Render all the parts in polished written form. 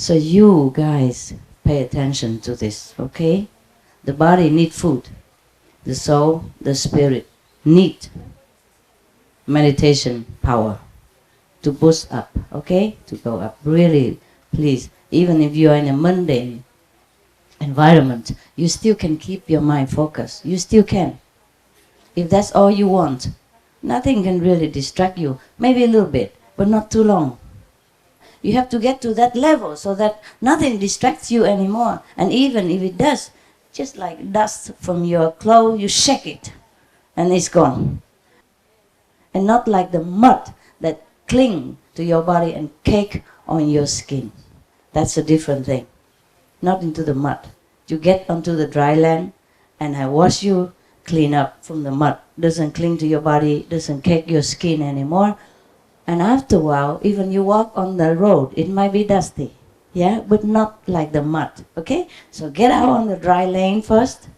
So you guys pay attention to this, okay? The body needs food. The soul, the spirit need meditation power to boost up, okay? To go up. Really, please, even if you are in a mundane environment, you still can keep your mind focused. You still can. If that's all you want, nothing can really distract you. Maybe a little bit, but not too long. You have to get to that level so that nothing distracts you anymore. And even if it does, just like dust from your clothes, you shake it and it's gone. And not like the mud that cling to your body and cake on your skin. That's a different thing. Not into the mud. You get onto the dry land and I wash you clean up from the mud. Doesn't cling to your body, doesn't cake your skin anymore. And after a while, even you walk on the road, it might be dusty. Yeah, but not like the mud, okay? So get out on the dry lane first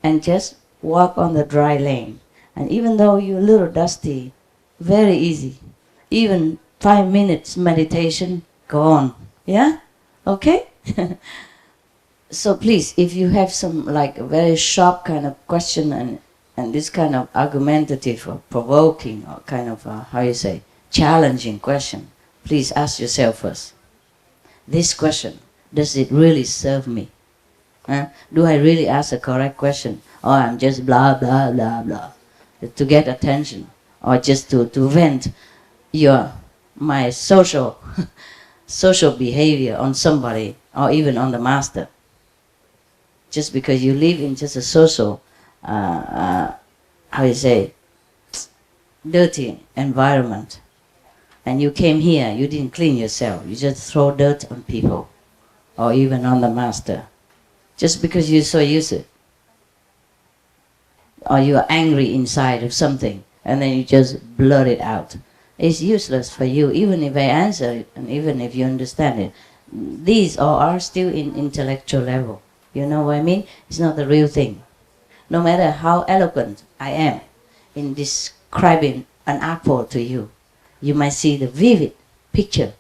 and just walk on the dry lane. And even though you're a little dusty, very easy. Even 5 minutes meditation, go on. Yeah? Okay? So please, if you have some like a very sharp kind of question and this kind of argumentative or provoking or kind of, how you say, challenging question, please ask yourself first. This question, does it really serve me? Do I really ask a correct question? Or I'm just blah, blah, blah, blah, to get attention? Or just to vent my social behavior on somebody or even on the master? Just because you live in just a social, how you say, dirty environment, and you came here, you didn't clean yourself, you just throw dirt on people, or even on the master, just because you're so used to it. Or you are angry inside of something, and then you just blurt it out. It's useless for you, even if I answer it, and even if you understand it. These all are still in intellectual level. You know what I mean? It's not the real thing. No matter how eloquent I am in describing an apple to you, you might see the vivid picture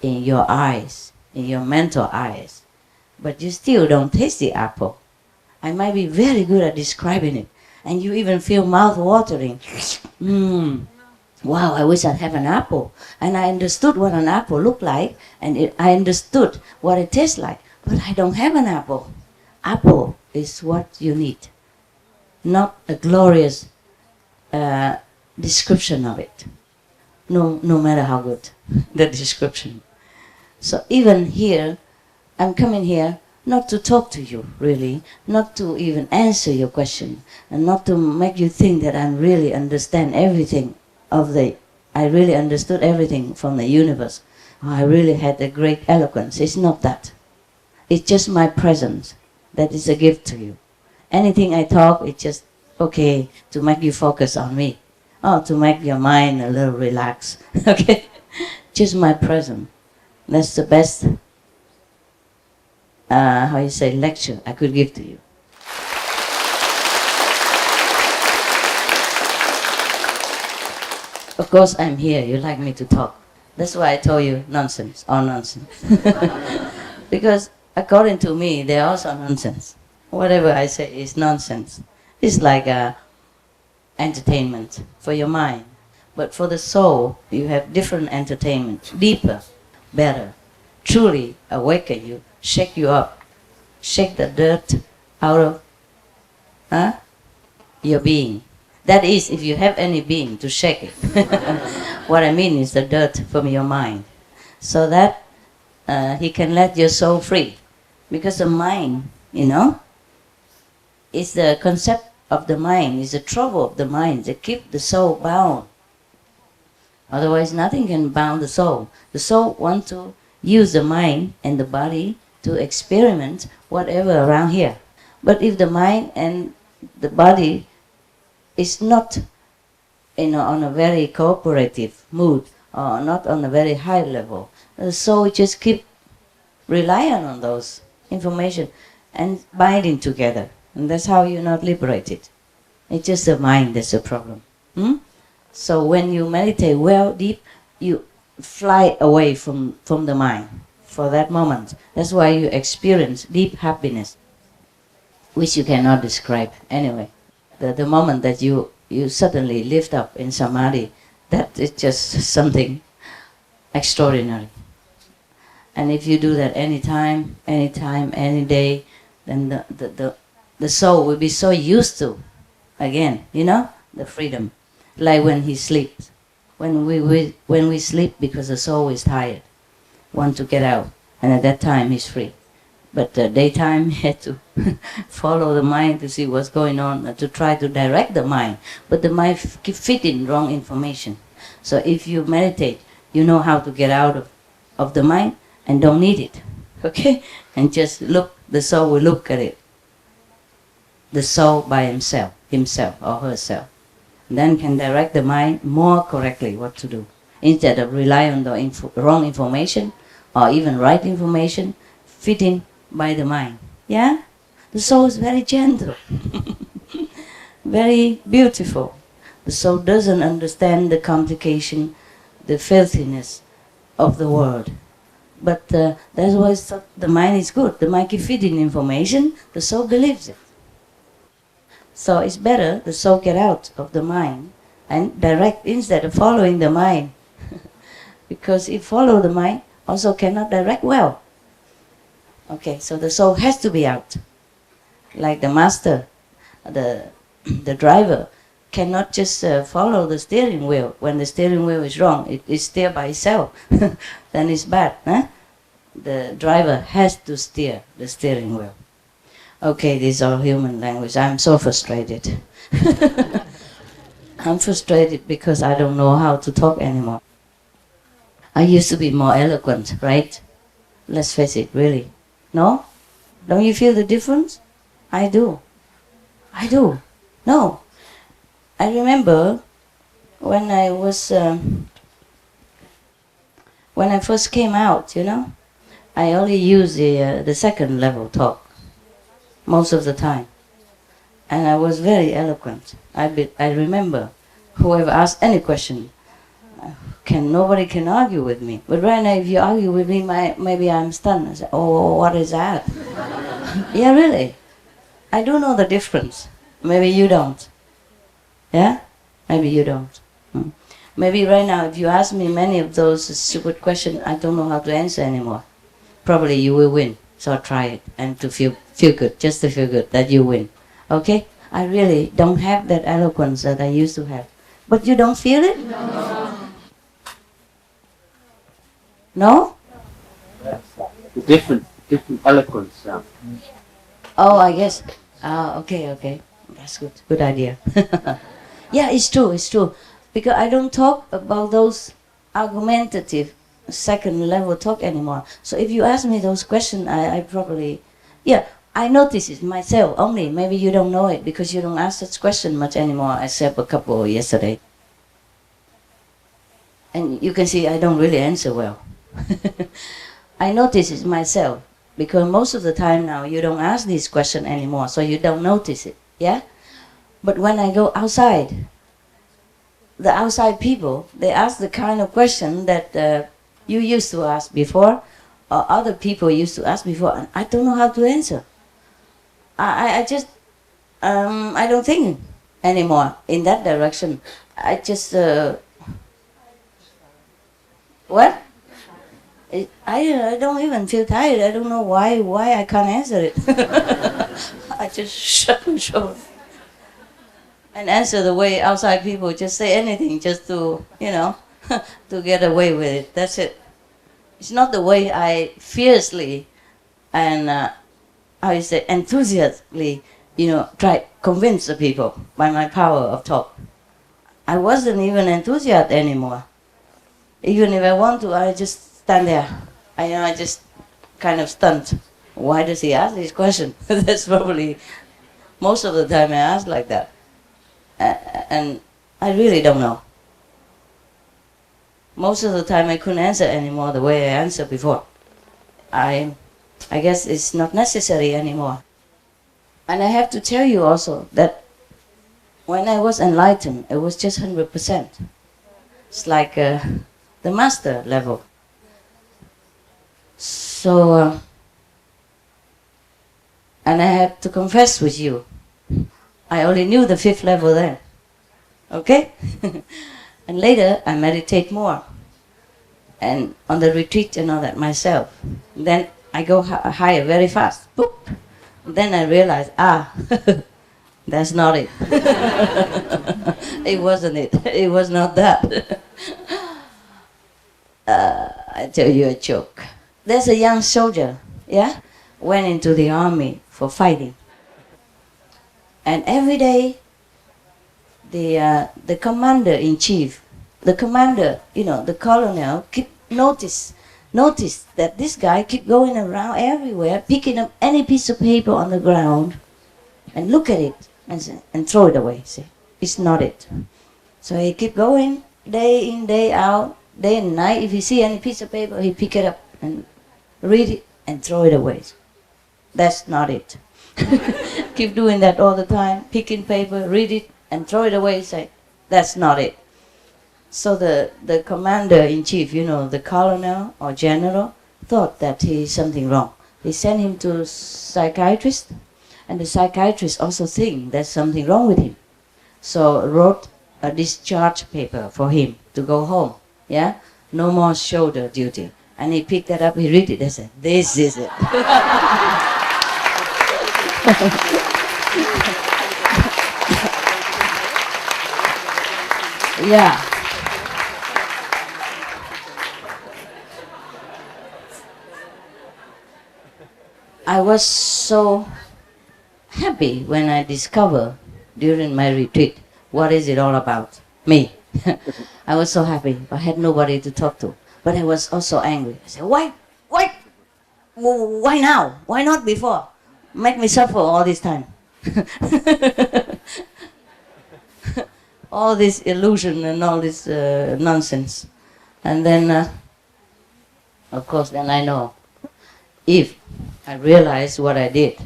in your eyes, in your mental eyes, but you still don't taste the apple. I might be very good at describing it, and you even feel mouth watering. Wow, I wish I'd have an apple. And I understood what an apple looked like, and I understood what it tastes like, but I don't have an apple. Apple is what you need, not a glorious description of it. No matter how good the description. So even here, I'm coming here not to talk to you, really, not to even answer your question, and not to make you think that I really understand everything I really understood everything from the universe. I really had a great eloquence. It's not that. It's just my presence that is a gift to you. Anything I talk, it's just okay to make you focus on me. Oh, to make your mind a little relaxed. Okay? Just my presence. That's the best, lecture I could give to you. Of course, I'm here. You like me to talk. That's why I told you nonsense, all nonsense. Because according to me, they're also nonsense. Whatever I say is nonsense. It's like entertainment for your mind. But for the soul, you have different entertainment, deeper, better, truly awaken you, shake you up, shake the dirt out of your being. That is, if you have any being to shake it. What I mean is the dirt from your mind. So that he can let your soul free. Because the mind, is the concept of the mind, is the trouble of the mind that keep the soul bound. Otherwise, nothing can bound the soul. The soul wants to use the mind and the body to experiment whatever around here. But if the mind and the body is not on a very cooperative mood or not on a very high level, the soul just keep relying on those information and binding together. And that's how you're not liberated. It's just the mind that's the problem. So when you meditate well, deep, you fly away from the mind. for that moment. That's why you experience deep happiness, which you cannot describe anyway. The moment that you suddenly lift up in samadhi, that is just something extraordinary. And if you do that anytime, any day, then the soul will be so used to, again, the freedom. Like when he sleeps. When we sleep because the soul is tired, want to get out, and at that time he's free. But daytime he had to follow the mind to see what's going on, to try to direct the mind. But the mind keep feeding wrong information. So if you meditate, you know how to get out of the mind and don't need it. Okay? And just look, the soul will look at it. The soul by himself or herself. Then can direct the mind more correctly what to do. Instead of rely on the wrong information or even right information, fitting by the mind. Yeah? The soul is very gentle, very beautiful. The soul doesn't understand the complication, the filthiness of the world. But that's why the mind is good. The mind keeps feeding information, the soul believes it. So it's better the soul get out of the mind and direct instead of following the mind. Because if follow the mind, also cannot direct well. Okay, so the soul has to be out. Like the master, the driver, cannot just follow the steering wheel. When the steering wheel is wrong, it is steered by itself. Then it's bad. Huh? The driver has to steer the steering wheel. Okay, this is all human language. I'm so frustrated. I'm frustrated because I don't know how to talk anymore. I used to be more eloquent, right? Let's face it, really. No? Don't you feel the difference? I do. I do. No. I remember when I was, when I first came out, I only used the second level talk most of the time. And I was very eloquent. I remember whoever asked any question, nobody can argue with me. But right now, if you argue with me, maybe I'm stunned. I say, oh, what is that? Yeah, really. I do know the difference. Maybe you don't. Yeah? Maybe you don't. Maybe right now, if you ask me many of those stupid questions, I don't know how to answer anymore. Probably you will win. So try it and to feel good, just to feel good that you win. Okay? I really don't have that eloquence that I used to have. But you don't feel it? No? No? Different eloquence. Oh, I guess. Okay. That's good. Good idea. Yeah, it's true. Because I don't talk about those argumentative second level talk anymore. So if you ask me those questions, I probably, I notice it myself only. Maybe you don't know it because you don't ask such question much anymore, except a couple yesterday. And you can see I don't really answer well. I notice it myself because most of the time now you don't ask these questions anymore, so you don't notice it. Yeah? But when I go outside, the outside people, they ask the kind of question that you used to ask before, or other people used to ask before, and I don't know how to answer. I just, I don't think anymore in that direction. I just, what? I don't even feel tired. I don't know why I can't answer it. I just shut my shoulder and answer the way outside people just say anything just to, to get away with it. That's it. It's not the way I fiercely and enthusiastically, try convince the people by my power of talk. I wasn't even enthusiastic anymore. Even if I want to, I just stand there. I just kind of stunned. Why does he ask this question? That's probably most of the time I ask like that. And I really don't know. Most of the time I couldn't answer anymore the way I answered before. I guess it's not necessary anymore. And I have to tell you also that when I was enlightened, it was just 100%. It's like the master level. So, and I had to confess with you, I only knew the 5th level then. Okay? And later I meditate more. And on the retreat and all that myself. Then I go higher very fast. Boop. Then I realize, that's not it. It wasn't it. It was not that. I tell you a joke. There's a young soldier, yeah, went into the army for fighting. And every day, the commander-in-chief, the commander, the colonel, keep notice that this guy keep going around everywhere, picking up any piece of paper on the ground, and look at it and throw it away. See, it's not it. So he keep going day in, day out, day and night. If he see any piece of paper, he pick it up and read it and throw it away. That's not it. Keep doing that all the time, picking paper, read it and throw it away. Say, that's not it. So the commander-in-chief, the colonel or general, thought that he is something wrong. He sent him to a psychiatrist, and the psychiatrist also think there's something wrong with him. So wrote a discharge paper for him to go home. Yeah, no more shoulder duty. And he picked that up, he read it, and said, this is it. Yeah. I was so happy when I discovered during my retreat what is it all about. Me. I was so happy. I had nobody to talk to. But I was also angry. I said, why now? Why not before? Make me suffer all this time. All this illusion and all this nonsense. And then, of course, then I know, if I realize what I did,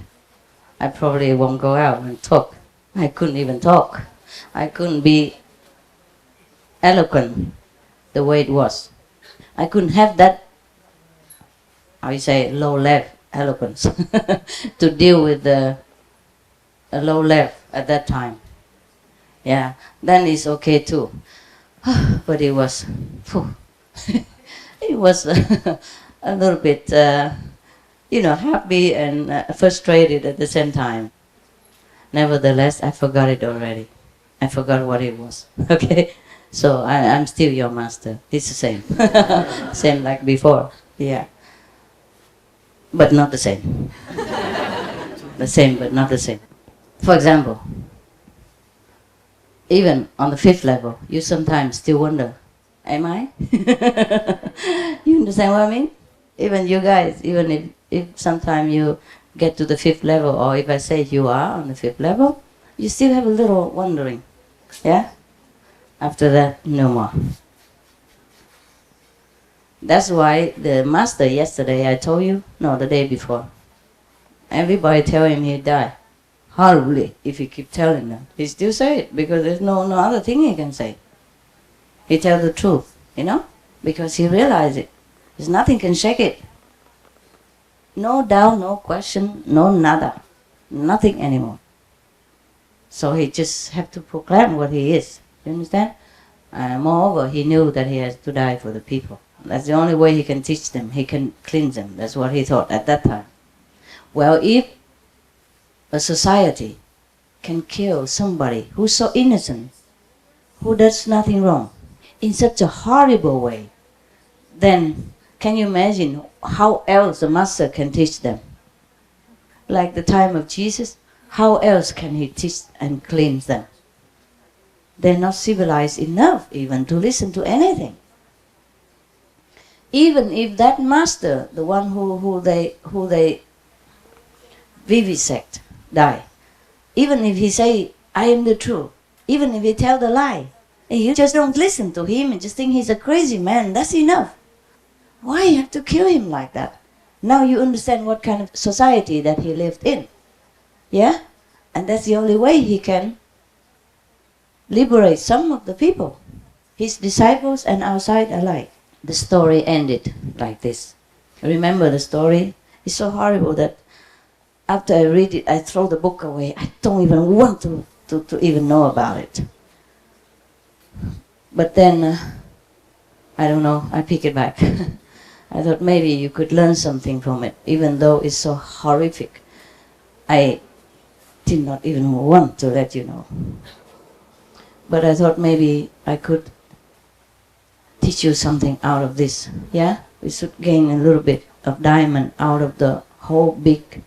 I probably won't go out and talk. I couldn't even talk. I couldn't be eloquent the way it was. I couldn't have that, how you say, low-level eloquence to deal with the low level at that time. Yeah, then it's okay too. But it was, it was a little bit, happy and frustrated at the same time. Nevertheless, I forgot it already. I forgot what it was. Okay, so I'm still your master. It's the same, same like before. Yeah, but not the same. The same, but not the same. For example, even on the 5th level, you sometimes still wonder, am I? You understand what I mean? Even you guys, even if sometime you get to the 5th level, or if I say you are on the 5th level, you still have a little wondering. Yeah? After that, no more. That's why the master yesterday, I told you, no, the day before, everybody tell him he'd die. Horribly, if he keep telling them. He still say it, because there's no other thing he can say. He tell the truth, because he realize it. There's nothing can shake it. No doubt, no question, no nada. Nothing anymore. So he just have to proclaim what he is. You understand? Moreover, he knew that he has to die for the people. That's the only way he can teach them. He can cleanse them. That's what he thought at that time. Well, if a society can kill somebody who's so innocent, who does nothing wrong, in such a horrible way, then can you imagine how else the master can teach them? Like the time of Jesus, how else can he teach and cleanse them? They're not civilized enough even to listen to anything. Even if that master, the one who they vivisect, die, even if he say, I am the truth, even if he tell the lie, and you just don't listen to him and just think he's a crazy man, that's enough. Why you have to kill him like that? Now you understand what kind of society that he lived in. Yeah? And that's the only way he can liberate some of the people, his disciples and outside alike. The story ended like this. Remember the story? It's so horrible that after I read it, I throw the book away. I don't even want to even know about it. But then, I don't know, I pick it back. I thought maybe you could learn something from it, even though it's so horrific. I did not even want to let you know. But I thought maybe I could teach you something out of this. Yeah? We should gain a little bit of diamond out of the whole big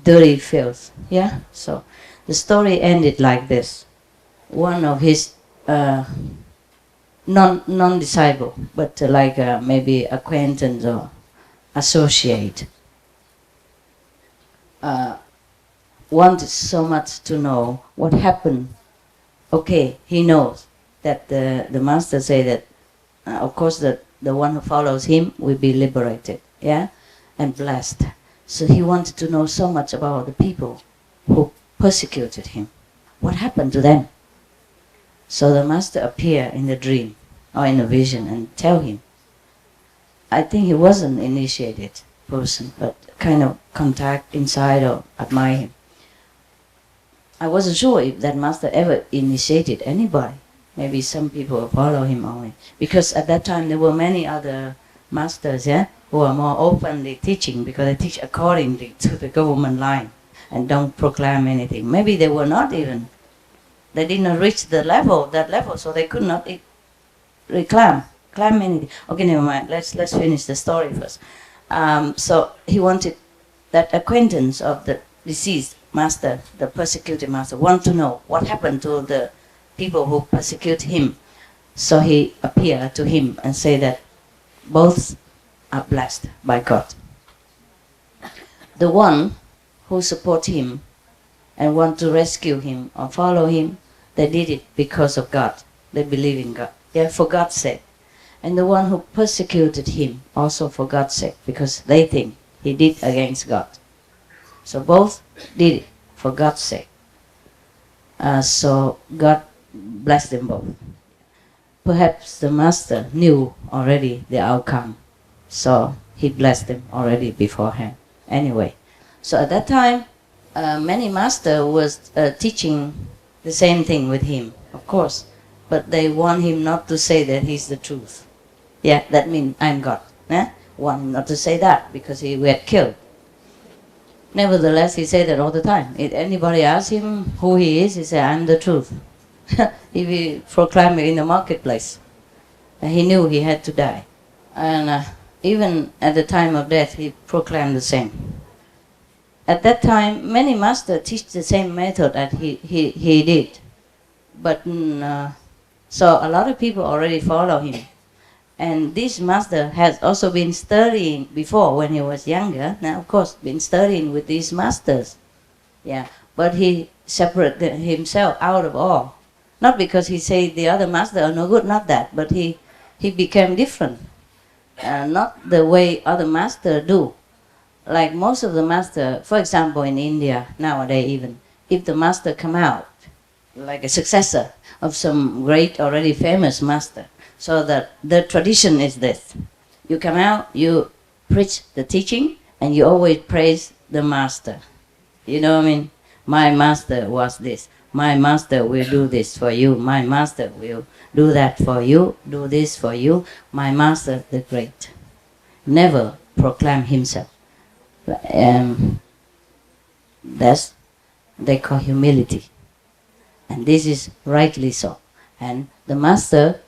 dirty filth. Yeah? So the story ended like this. One of his non-disciple, but like maybe acquaintance or associate, wanted so much to know what happened. Okay, he knows that the master say that, of course, that the one who follows him will be liberated, yeah, and blessed. So he wanted to know so much about the people who persecuted him. What happened to them? So the master appear in the dream or in a vision and tell him. I think he wasn't initiated person, but kind of contact inside or admire him. I wasn't sure if that master ever initiated anybody. Maybe some people follow him only. Because at that time there were many other masters, yeah, who are more openly teaching, because they teach accordingly to the government line and don't proclaim anything. Maybe they were not even, they did not reach that level, so they could not claim anything. Okay, never mind. Let's finish the story first. So he wanted that acquaintance of the deceased master, the persecuted master, want to know what happened to the people who persecute him. So he appeared to him and say that both are blessed by God. The one who support him and want to rescue him or follow him, they did it because of God. They believe in God. Yeah, for God's sake. And the one who persecuted him also for God's sake, because they think he did against God. So both did it for God's sake. So God blessed them both. Perhaps the master knew already the outcome, so he blessed them already beforehand. Anyway, so at that time, many masters was teaching the same thing with him, of course, but they want him not to say that he's the truth. Yeah, that means I'm God. Want him not to say that because he will get killed. Nevertheless, he said that all the time. If anybody asks him who he is, he said, I'm the truth. He will proclaim it in the marketplace. And he knew he had to die. And even at the time of death, he proclaimed the same. At that time, many masters teach the same method that he did. But so a lot of people already follow him. And this master has also been studying before when he was younger. Now, of course, been studying with these masters. Yeah, but he separated himself out of all. Not because he said the other masters are no good, not that, but he became different. Not the way other masters do. Like most of the masters, for example, in India, nowadays even, if the master come out, like a successor of some great, already famous master, so that the tradition is this. You come out, you preach the teaching, and you always praise the master. You know what I mean? My master was this. My master will do this for you. My master will do that for you, do this for you. My master, the great. Never proclaim himself. That's they call humility. And this is rightly so. And the master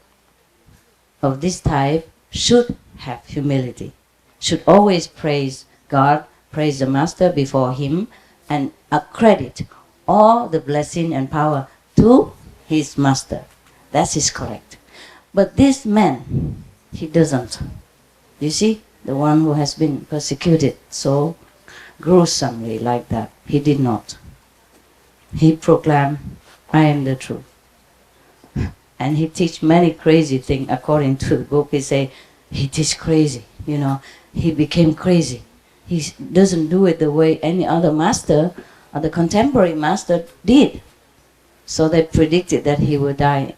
of this type should have humility, should always praise God, praise the master before him, and accredit all the blessing and power to his master. That is correct. But this man, he doesn't. You see, the one who has been persecuted so gruesomely like that, he did not. He proclaimed, I am the truth. And he teach many crazy things. According to the book, he say, he teach crazy, you know. He became crazy. He doesn't do it the way any other master or the contemporary master did. So they predicted that he would die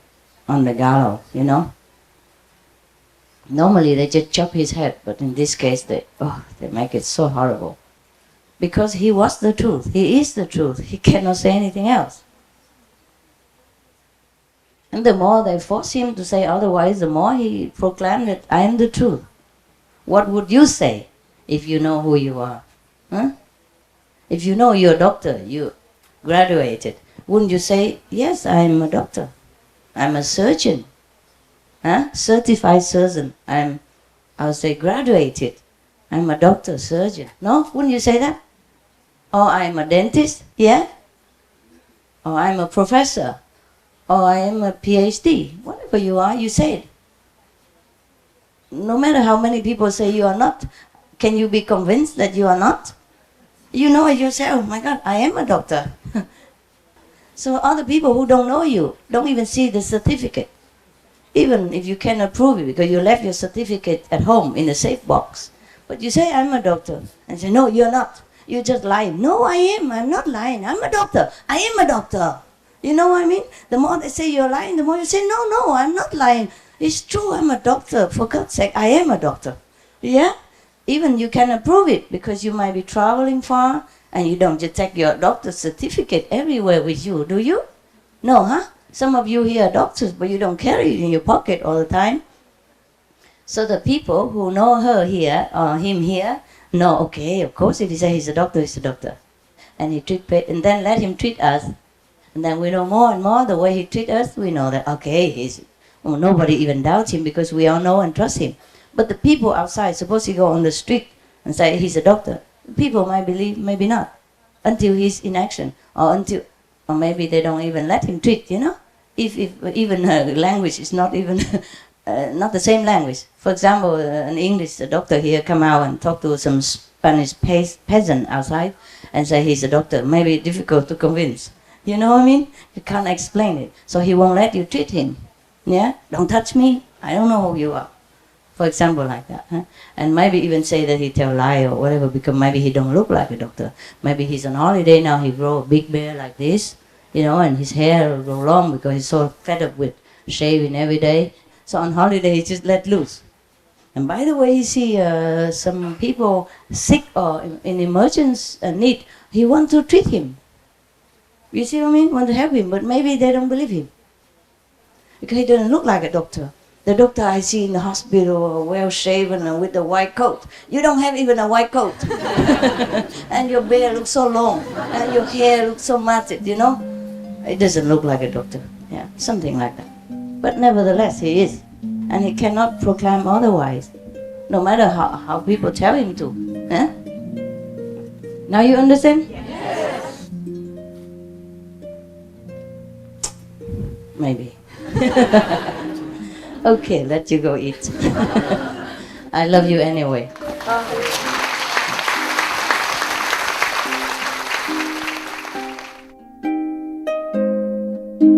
on the gallows, you know. Normally they just chop his head, but in this case they make it so horrible. Because he was the truth, he is the truth, he cannot say anything else. And the more they force him to say otherwise, the more he proclaimed that I am the truth. What would you say if you know who you are? Huh? If you know you're a doctor, you graduated, wouldn't you say, yes, I'm a doctor, I'm a surgeon, certified surgeon, I'll say graduated, I'm a doctor, surgeon. No? Wouldn't you say that? Or I'm a dentist, yeah? Or I'm a professor, or I am a PhD. Whatever you are, you say it. No matter how many people say you are not, can you be convinced that you are not? You know it yourself, oh my God, I am a doctor. So other people who don't know you don't even see the certificate. Even if you cannot prove it because you left your certificate at home in a safe box. But you say, I'm a doctor. And say, no, you're not. You're just lying. No, I am. I'm not lying. I'm a doctor. I am a doctor. You know what I mean? The more they say you're lying, the more you say, no, I'm not lying. It's true, I'm a doctor. For God's sake, I am a doctor. Yeah? Even you cannot prove it because you might be traveling far and you don't just take your doctor's certificate everywhere with you, do you? No, huh? Some of you here are doctors, but you don't carry it in your pocket all the time. So the people who know her here or him here know, okay, of course, if he says he's a doctor, he's a doctor. And he and then let him treat us. And then we know more and more the way he treats us, we know that, okay, nobody even doubts him because we all know and trust him. But the people outside, suppose he go on the street and say he's a doctor, people might believe, maybe not, until he's in action, or maybe they don't even let him treat, you know? If even language is not even, not the same language. For example, an English doctor here come out and talk to some Spanish peasant outside and say he's a doctor, maybe difficult to convince. You know what I mean? You can't explain it. So he won't let you treat him. Yeah? Don't touch me. I don't know who you are. For example, like that. Huh? And maybe even say that he tell lie or whatever because maybe he don't look like a doctor. Maybe he's on holiday now, he grow a big beard like this, you know, and his hair will grow long because he's so fed up with shaving every day. So on holiday he just let loose. And by the way, you see some people sick or in emergency need, he want to treat him. You see what I mean? Want to help him, but maybe they don't believe him. Because he doesn't look like a doctor. The doctor I see in the hospital, well shaven and with the white coat. You don't have even a white coat. And your beard looks so long. And your hair looks so matted, you know? It doesn't look like a doctor. Yeah, something like that. But nevertheless, he is. And he cannot proclaim otherwise. No matter how people tell him to. Huh? Now you understand? Yes. Maybe. Okay, let you go eat. I love you anyway.